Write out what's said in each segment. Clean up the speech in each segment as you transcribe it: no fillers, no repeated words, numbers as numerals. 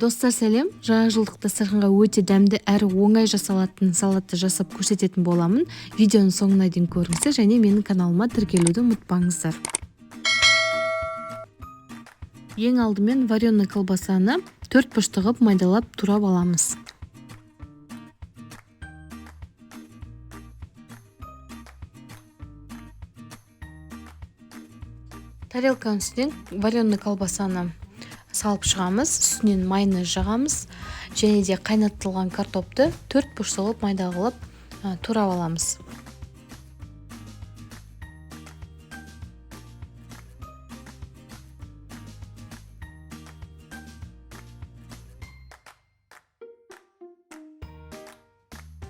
Достар сәлем, жаңа жылдық дастарханға өте дәмді әрі оңай жасалатын салатты жасап көрсететін боламын. Видеоның соңына дейін көріңіздер және менің каналыма тіркелуді ұмытпаңыздар. Ең алдымен вареный колбасаны 4 пұшты ғып майдалап турап аламыз. Тарелканың үстінен вареный колбасаны салып шығамыз, үстінен майонез жағамыз және де қайнатылған картопты 4 пұшты ғып майдалап турап аламыз.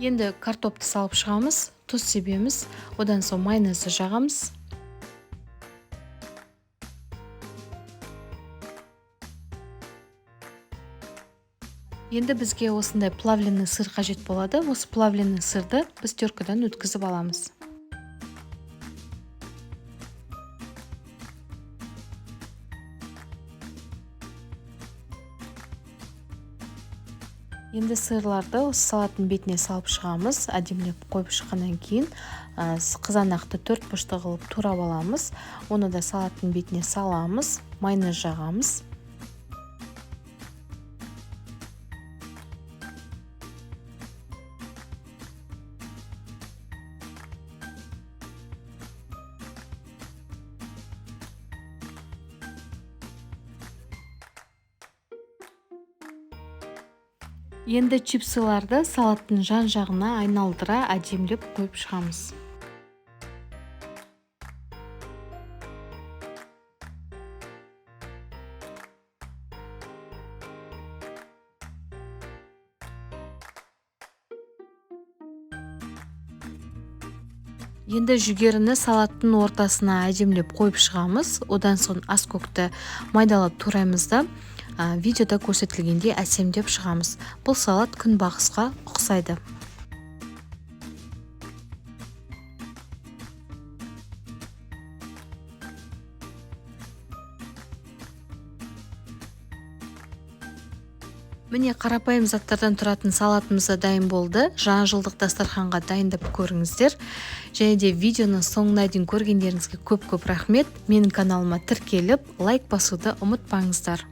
Енді картопты салып шығамыз, тұз себеміз, одан соң майонезді жағамыз. Енді бізге осындай плавленый сыр қажет болады. Осы плавленый сырды біз теркадан өткізіп аламыз. Енді сырларды осы салаттың бетіне салып шығамыз. Әдемілеп қойып шыққаннан кейін қызанақты 4 пұшты қылып турап аламыз. Оны да салаттың бетіне саламыз, майонез жағамыз. Енді чипсыларды салаттың жан-жағына айналдыра әдемілеп қойып шығамыз. Енді жүгеріні салаттың ортасына әдемілеп қойып шығамыз. Одан соң аскөкті майдалап тураймыз да видеода көрсетілгендей әсемдеп шығамыз. Бұл салат күнбағысқа ұқсайды. Міне қарапайым заттардан тұратын салатымыз дайын болды. Жаңа жылдық дастарханға дайындап көріңіздер. Және де видеоны соңына дейін көргендеріңізге көп рахмет. Менің каналыма тіркеліп, лайк басуды ұмытпаңыздар.